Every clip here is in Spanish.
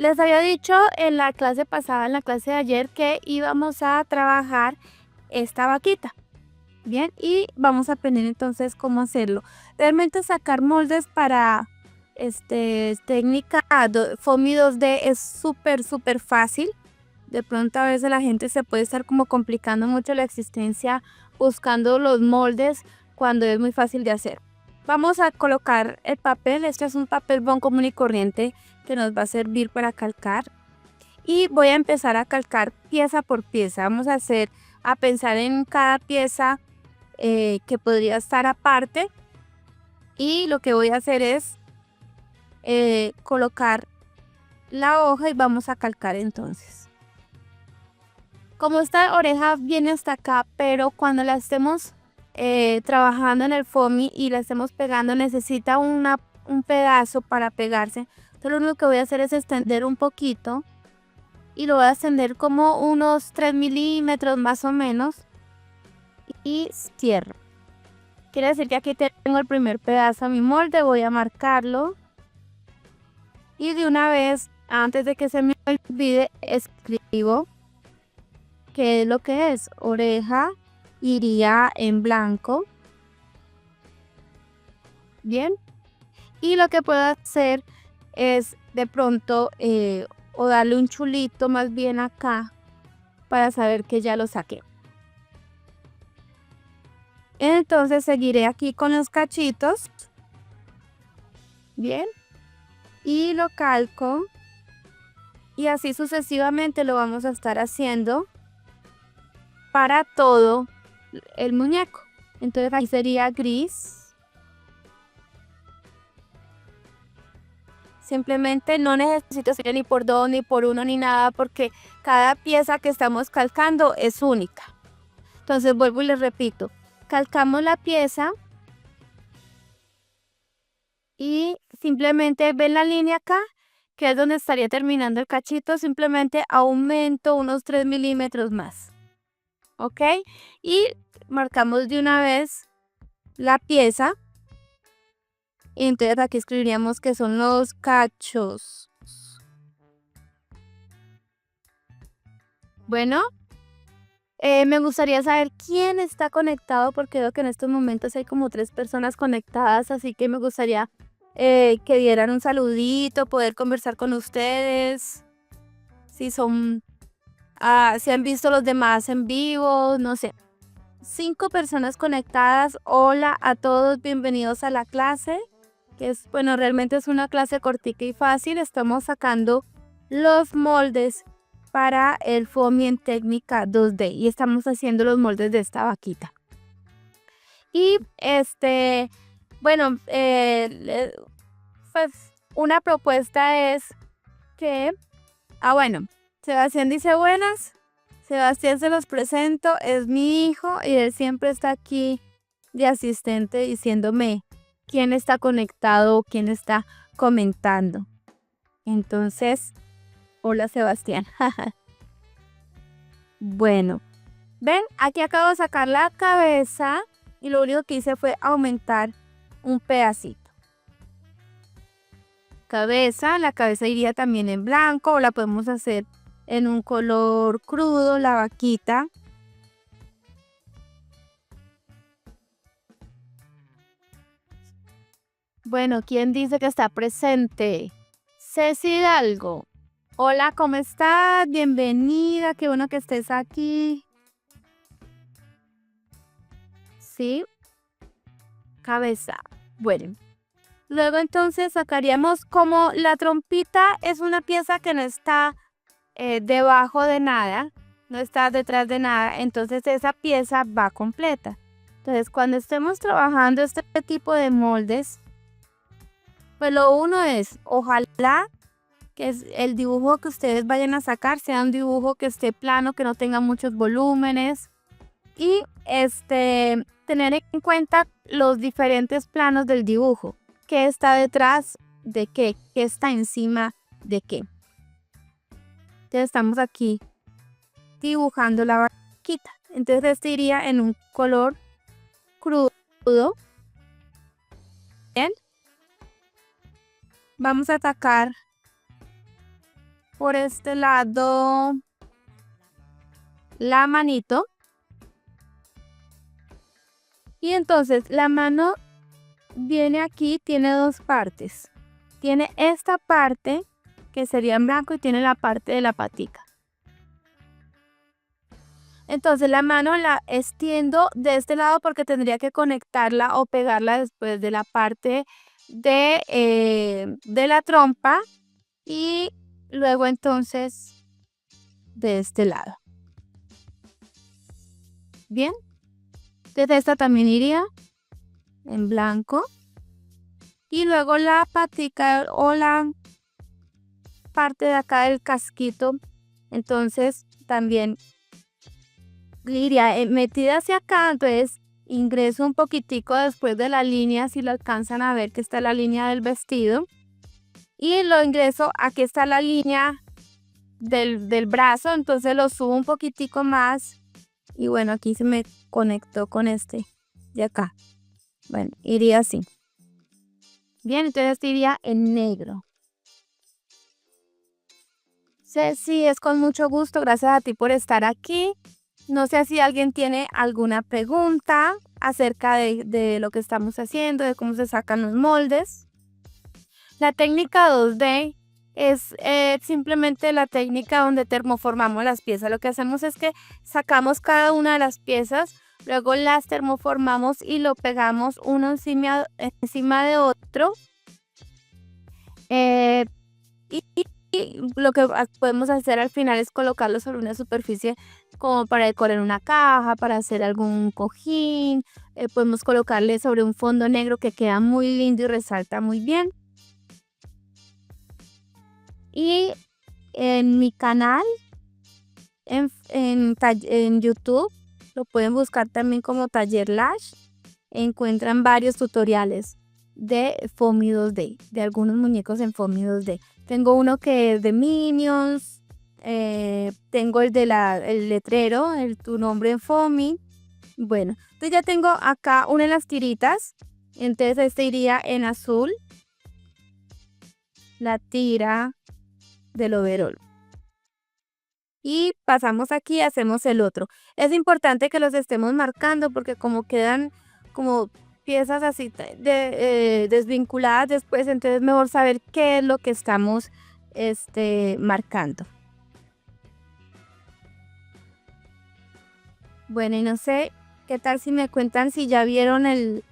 Les había dicho en la clase pasada, en la clase de ayer, que íbamos a trabajar esta vaquita. Bien, y vamos a aprender entonces cómo hacerlo. Realmente sacar moldes para técnica Foamy 2D es súper fácil. De pronto a veces la gente se puede estar como complicando mucho la existencia buscando los moldes cuando es muy fácil de hacer. Vamos a colocar el papel. Este es un papel bond común y corriente que nos va a servir para calcar. Y voy a empezar a calcar pieza por pieza. Vamos a pensar en cada pieza que podría estar aparte. Y lo que voy a hacer es colocar la hoja y vamos a calcar entonces. Como esta oreja viene hasta acá, pero cuando la estemos trabajando en el foamy y la estemos pegando, necesita un pedazo para pegarse. Entonces lo único que voy a hacer es extender un poquito y lo voy a extender como unos 3 milímetros más o menos y cierro. Quiere decir que aquí tengo el primer pedazo de mi molde, voy a marcarlo y de una vez, antes de que se me olvide, escribo qué es lo que es. Oreja iría en blanco. Bien. Y lo que puedo hacer es de pronto o darle un chulito más bien acá para saber que ya lo saqué. Entonces seguiré aquí con los cachitos. Bien. Y lo calco. Y así sucesivamente lo vamos a estar haciendo para todo el muñeco. Entonces aquí sería gris. Simplemente no necesito ser ni por dos, ni por uno, ni nada, porque cada pieza que estamos calcando es única. Entonces vuelvo y les repito, calcamos la pieza y simplemente ven la línea acá, que es donde estaría terminando el cachito, simplemente aumento unos 3 milímetros más. ¿Ok? Y marcamos de una vez la pieza. Y entonces aquí escribiríamos que son los cachos. Bueno, me gustaría saber quién está conectado porque veo que en estos momentos hay como 3 personas conectadas, así que me gustaría que dieran un saludito, poder conversar con ustedes. Si son, si han visto los demás en vivo, no sé. 5 personas conectadas. Hola a todos, bienvenidos a la clase. Que es, bueno, realmente es una clase cortica y fácil. Estamos sacando los moldes para el foamy en técnica 2D y estamos haciendo los moldes de esta vaquita. Y bueno, pues una propuesta es que, bueno, Sebastián dice buenas. Sebastián se los presento, es mi hijo y él siempre está aquí de asistente diciéndome quién está conectado, quién está comentando. Entonces, hola Sebastián. Bueno, ven, aquí acabo de sacar la cabeza y lo único que hice fue aumentar un pedacito. La cabeza iría también en blanco o la podemos hacer en un color crudo, la vaquita. Bueno, ¿quién dice que está presente? Ceci Hidalgo. Hola, ¿cómo estás? Bienvenida, qué bueno que estés aquí. ¿Sí? Cabeza. Bueno. Luego entonces sacaríamos como la trompita es una pieza que no está debajo de nada, no está detrás de nada, entonces esa pieza va completa. Entonces cuando estemos trabajando este tipo de moldes, pues lo uno es, ojalá que es el dibujo que ustedes vayan a sacar sea un dibujo que esté plano, que no tenga muchos volúmenes y tener en cuenta los diferentes planos del dibujo, qué está detrás de qué está encima de qué. Entonces estamos aquí dibujando la vaquita. Entonces este iría en un color crudo. Bien. Vamos a sacar por este lado la manito. Y entonces la mano viene aquí, tiene dos partes. Tiene esta parte que sería en blanco y tiene la parte de la patica. Entonces la mano la extiendo de este lado porque tendría que conectarla o pegarla después de la parte de la trompa y luego entonces de este lado. Bien, entonces esta también iría en blanco y luego la patica o la parte de acá del casquito, entonces también iría metida hacia acá, entonces ingreso un poquitico después de la línea, si lo alcanzan a ver que está la línea del vestido, y lo ingreso, aquí está la línea del brazo, entonces lo subo un poquitico más, y bueno, aquí se me conectó con este de acá. Bueno, iría así. Bien, entonces este iría en negro. Ceci, es con mucho gusto, gracias a ti por estar aquí. No sé si alguien tiene alguna pregunta acerca de lo que estamos haciendo, de cómo se sacan los moldes. La técnica 2D es simplemente la técnica donde termoformamos las piezas. Lo que hacemos es que sacamos cada una de las piezas, luego las termoformamos y lo pegamos uno encima de otro. Y lo que podemos hacer al final es colocarlo sobre una superficie como para decorar una caja, para hacer algún cojín. Podemos colocarle sobre un fondo negro que queda muy lindo y resalta muy bien. Y en mi canal, en YouTube, lo pueden buscar también como Taller Lash. Encuentran varios tutoriales de Foamy 2D, de algunos muñecos en Foamy 2D. Tengo uno que es de Minions, tengo el el letrero, tu nombre en Foamy. Bueno, entonces ya tengo acá una de las tiritas, entonces este iría en azul, la tira del overol. Y pasamos aquí y hacemos el otro. Es importante que los estemos marcando porque como quedan como piezas así desvinculadas después, entonces es mejor saber qué es lo que estamos marcando. Bueno, y no sé qué tal si me cuentan si ya vieron el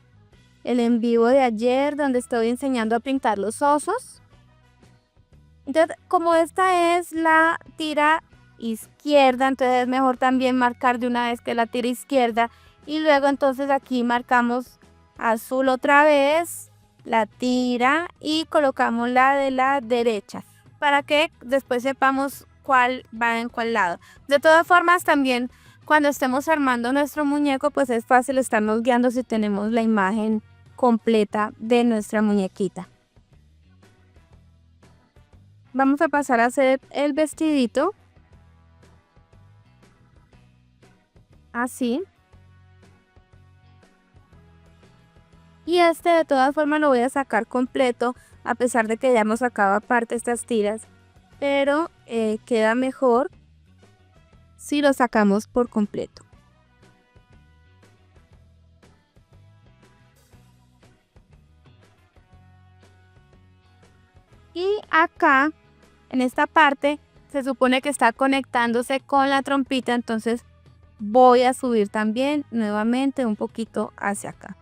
en vivo de ayer donde estoy enseñando a pintar los osos. Entonces, como esta es la tira izquierda, entonces es mejor también marcar de una vez que la tira izquierda y luego entonces aquí marcamos azul otra vez, la tira y colocamos la de la derecha para que después sepamos cuál va en cuál lado. De todas formas, también cuando estemos armando nuestro muñeco, pues es fácil estarnos guiando si tenemos la imagen completa de nuestra muñequita. Vamos a pasar a hacer el vestidito. Así. Y de todas formas lo voy a sacar completo, a pesar de que ya hemos sacado aparte estas tiras. Pero queda mejor si lo sacamos por completo. Y acá, en esta parte, se supone que está conectándose con la trompita, entonces voy a subir también nuevamente un poquito hacia acá.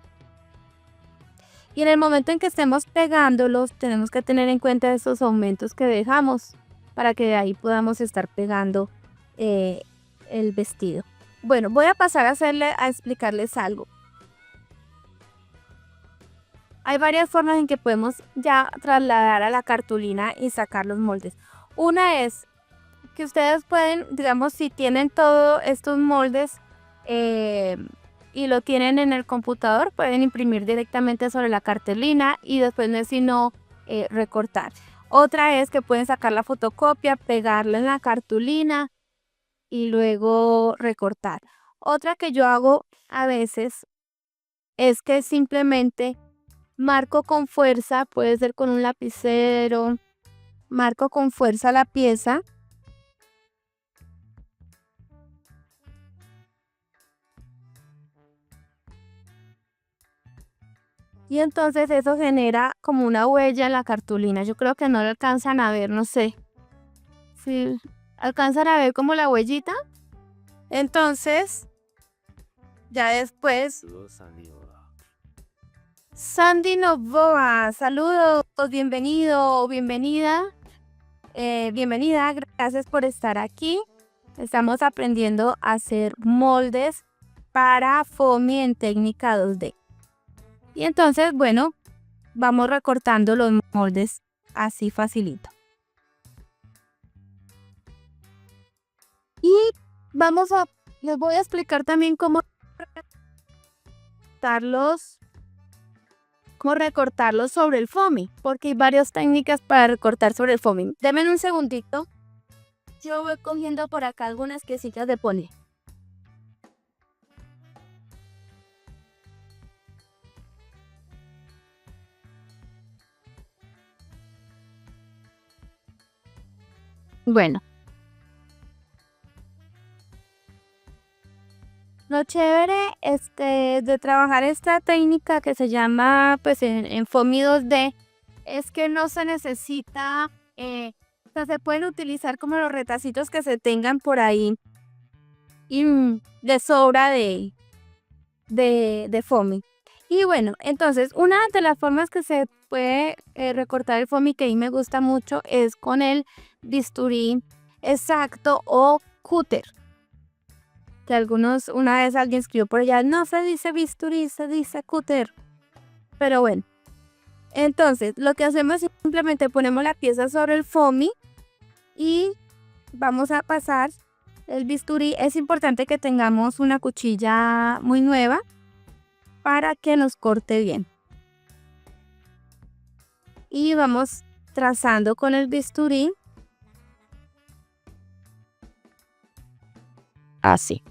Y en el momento en que estemos pegándolos, tenemos que tener en cuenta esos aumentos que dejamos para que de ahí podamos estar pegando el vestido. Bueno, voy a pasar a explicarles algo. Hay varias formas en que podemos ya trasladar a la cartulina y sacar los moldes. Una es que ustedes pueden, digamos, si tienen todos estos moldes y lo tienen en el computador, pueden imprimir directamente sobre la cartulina y después no es sino recortar. Otra es que pueden sacar la fotocopia, pegarla en la cartulina y luego recortar. Otra que yo hago a veces es que simplemente marco con fuerza, puede ser con un lapicero, marco con fuerza la pieza. Y entonces eso genera como una huella en la cartulina. Yo creo que no lo alcanzan a ver, no sé. Si alcanzan a ver como la huellita. Entonces, ya después, Sandy Novoa, saludos, bienvenido o bienvenida. Bienvenida, gracias por estar aquí. Estamos aprendiendo a hacer moldes para foamy en técnica 2D. Y entonces, bueno, vamos recortando los moldes así facilito. Y les voy a explicar también cómo recortarlos sobre el foamy, porque hay varias técnicas para recortar sobre el foamy. Denme un segundito. Yo voy cogiendo por acá algunas piecitas de pony. Bueno. Lo chévere de trabajar esta técnica que se llama pues en foamy 2D es que no se necesita, o sea, se pueden utilizar como los retacitos que se tengan por ahí y de sobra de foamy. Y bueno, entonces una de las formas que se puede recortar el foamy que a mí me gusta mucho es con el bisturí exacto o cúter. Que una vez alguien escribió por allá, no se dice bisturí, se dice cúter. Pero bueno, entonces lo que hacemos es simplemente ponemos la pieza sobre el foamy y vamos a pasar el bisturí. Es importante que tengamos una cuchilla muy nueva para que nos corte bien. Y vamos trazando con el bisturí. Así.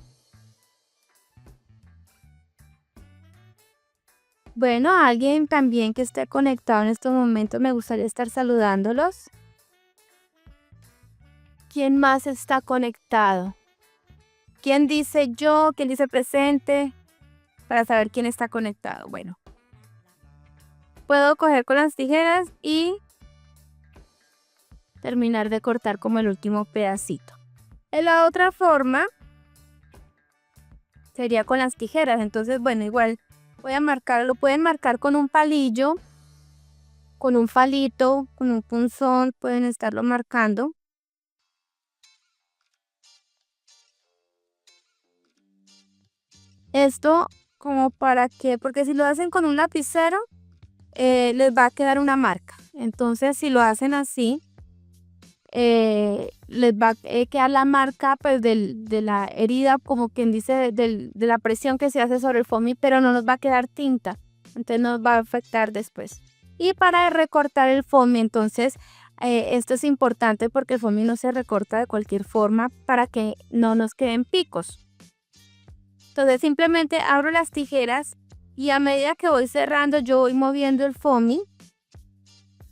Bueno, alguien también que esté conectado en estos momentos, me gustaría estar saludándolos. ¿Quién más está conectado? ¿Quién dice yo? ¿Quién dice presente? Para saber quién está conectado. Bueno, puedo coger con las tijeras y terminar de cortar como el último pedacito. En la otra forma sería con las tijeras. Entonces, bueno, igual voy a marcar, lo pueden marcar con un palillo, con un palito, con un punzón, pueden estarlo marcando. Esto como para que, porque si lo hacen con un lapicero, les va a quedar una marca. Entonces, si lo hacen así, les va a quedar la marca pues de la herida, como quien dice, de la presión que se hace sobre el foamy, pero no nos va a quedar tinta. Entonces nos va a afectar después. Y para recortar el foamy, entonces, esto es importante porque el foamy no se recorta de cualquier forma para que no nos queden picos. Entonces simplemente abro las tijeras y a medida que voy cerrando yo voy moviendo el foamy.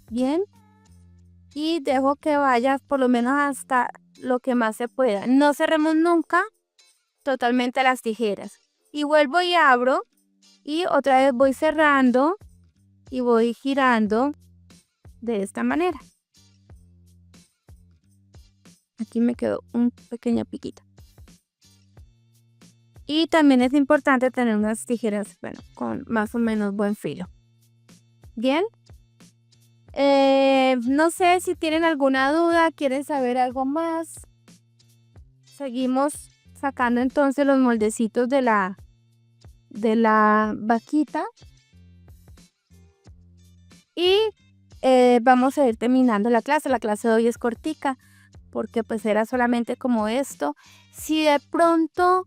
Bien. Y dejo que vaya por lo menos hasta lo que más se pueda. No cerremos nunca totalmente las tijeras. Y vuelvo y abro y otra vez voy cerrando y voy girando de esta manera. Aquí me quedó un pequeño piquito. Y también es importante tener unas tijeras, bueno, con más o menos buen filo. Bien. No sé si tienen alguna duda, quieren saber algo más. Seguimos sacando entonces los moldecitos de la vaquita. Y vamos a ir terminando la clase. La clase de hoy es cortica porque pues era solamente como esto. Si de pronto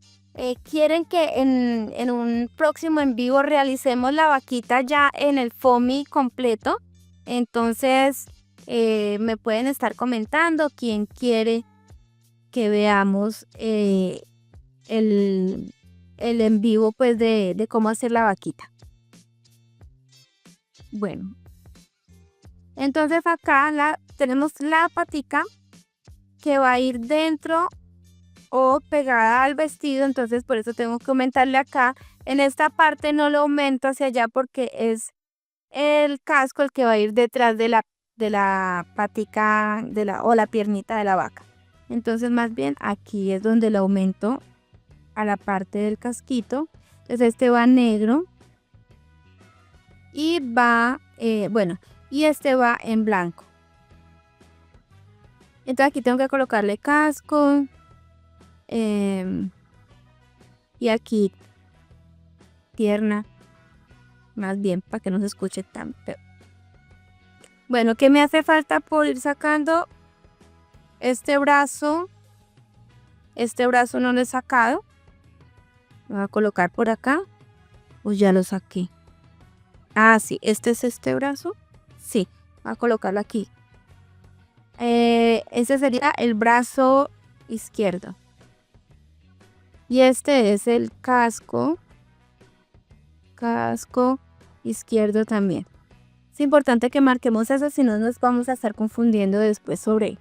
quieren que en un próximo en vivo realicemos la vaquita ya en el foamy completo, entonces me pueden estar comentando quién quiere que veamos el en vivo pues de cómo hacer la vaquita. Bueno, entonces acá tenemos la patica que va a ir dentro o pegada al vestido, entonces por eso tengo que aumentarle acá. En esta parte no lo aumento hacia allá porque es el casco el que va a ir detrás de la patica o la piernita de la vaca. Entonces más bien aquí es donde lo aumento a la parte del casquito. Entonces este va negro y va, y este va en blanco. Entonces aquí tengo que colocarle casco y aquí pierna, más bien para que no se escuche tan feo. Bueno, ¿qué me hace falta por ir sacando? Este brazo no lo he sacado. Lo voy a colocar por acá. Pues ya lo saqué. Ah, sí, este es este brazo. Sí, voy a colocarlo aquí. Este sería el brazo izquierdo. Y este es el casco. Casco izquierdo también. Es importante que marquemos eso, si no nos vamos a estar confundiendo después sobre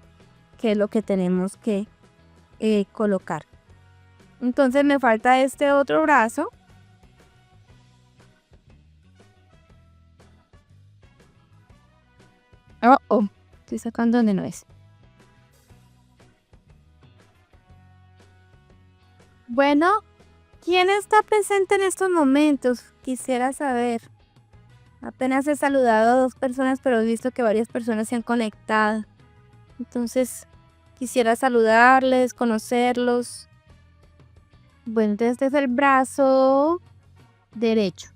qué es lo que tenemos que colocar. Entonces me falta este otro brazo. Estoy sacando donde no es. Bueno, ¿quién está presente en estos momentos? Quisiera saber. Apenas he saludado a 2 personas, pero he visto que varias personas se han conectado. Entonces, quisiera saludarles, conocerlos. Bueno, entonces este es el brazo derecho.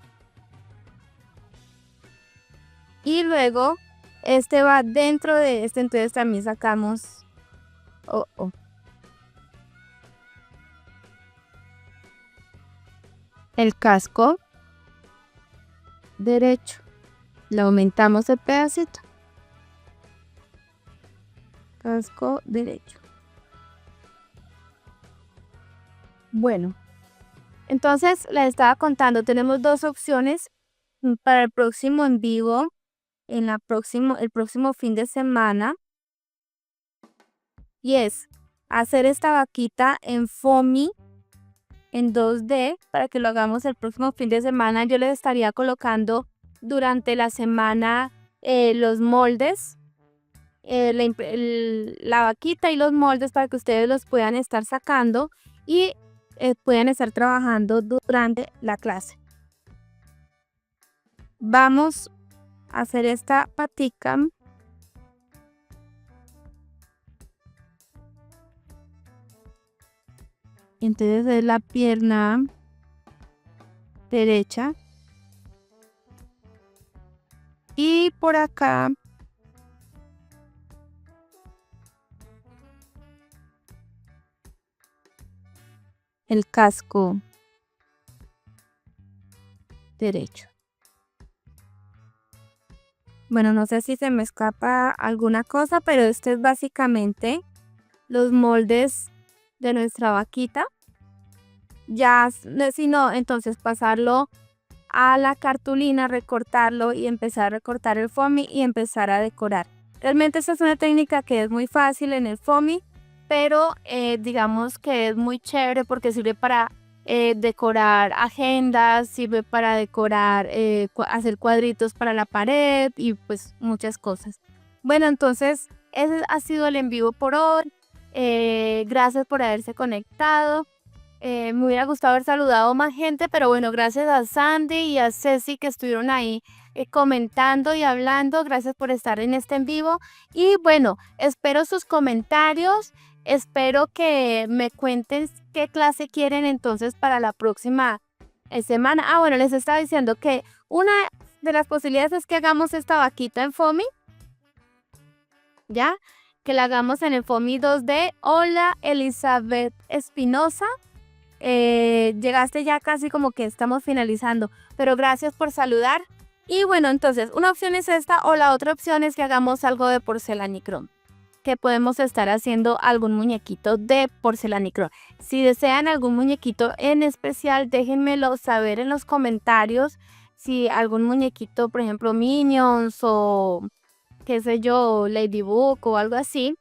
Y luego, este va dentro de este, entonces también sacamos... el casco derecho. Le aumentamos el pedacito. Casco derecho. Bueno, entonces les estaba contando, tenemos 2 opciones para el próximo en vivo, el próximo fin de semana. Y es hacer esta vaquita en foamy, en 2D, para que lo hagamos el próximo fin de semana. Yo les estaría colocando durante la semana los moldes, la vaquita y los moldes para que ustedes los puedan estar sacando y puedan estar trabajando durante la clase. Vamos a hacer esta patica. Entonces es la pierna derecha. Y por acá el casco derecho. Bueno, no sé si se me escapa alguna cosa, pero este es básicamente los moldes de nuestra vaquita. Ya, si no, entonces pasarlo a la cartulina, recortarlo y empezar a recortar el foamy y empezar a decorar. Realmente esta es una técnica que es muy fácil en el foamy, pero digamos que es muy chévere porque sirve para decorar agendas, sirve para decorar, hacer cuadritos para la pared y pues muchas cosas. Bueno, entonces ese ha sido el en vivo por hoy. Gracias por haberse conectado. Me hubiera gustado haber saludado más gente, pero bueno, gracias a Sandy y a Ceci que estuvieron ahí comentando y hablando. Gracias por estar en este en vivo. Y bueno, espero sus comentarios. Espero que me cuenten qué clase quieren entonces para la próxima semana. Ah, bueno, les estaba diciendo que una de las posibilidades es que hagamos esta vaquita en foamy. ¿Ya? Que la hagamos en el foamy 2D. Hola, Elizabeth Espinosa. Llegaste ya casi como que estamos finalizando, pero gracias por saludar. Y bueno, entonces una opción es esta o la otra opción es que hagamos algo de porcelanicrón, que podemos estar haciendo algún muñequito de porcelanicrón. Si desean algún muñequito en especial, déjenmelo saber en los comentarios. Si algún muñequito, por ejemplo Minions o qué sé yo, Ladybug o algo así.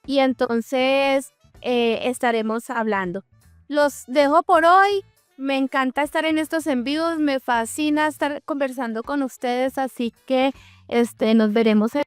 Y entonces estaremos hablando. Los dejo por hoy. Me encanta estar en estos envíos, me fascina estar conversando con ustedes, así que nos veremos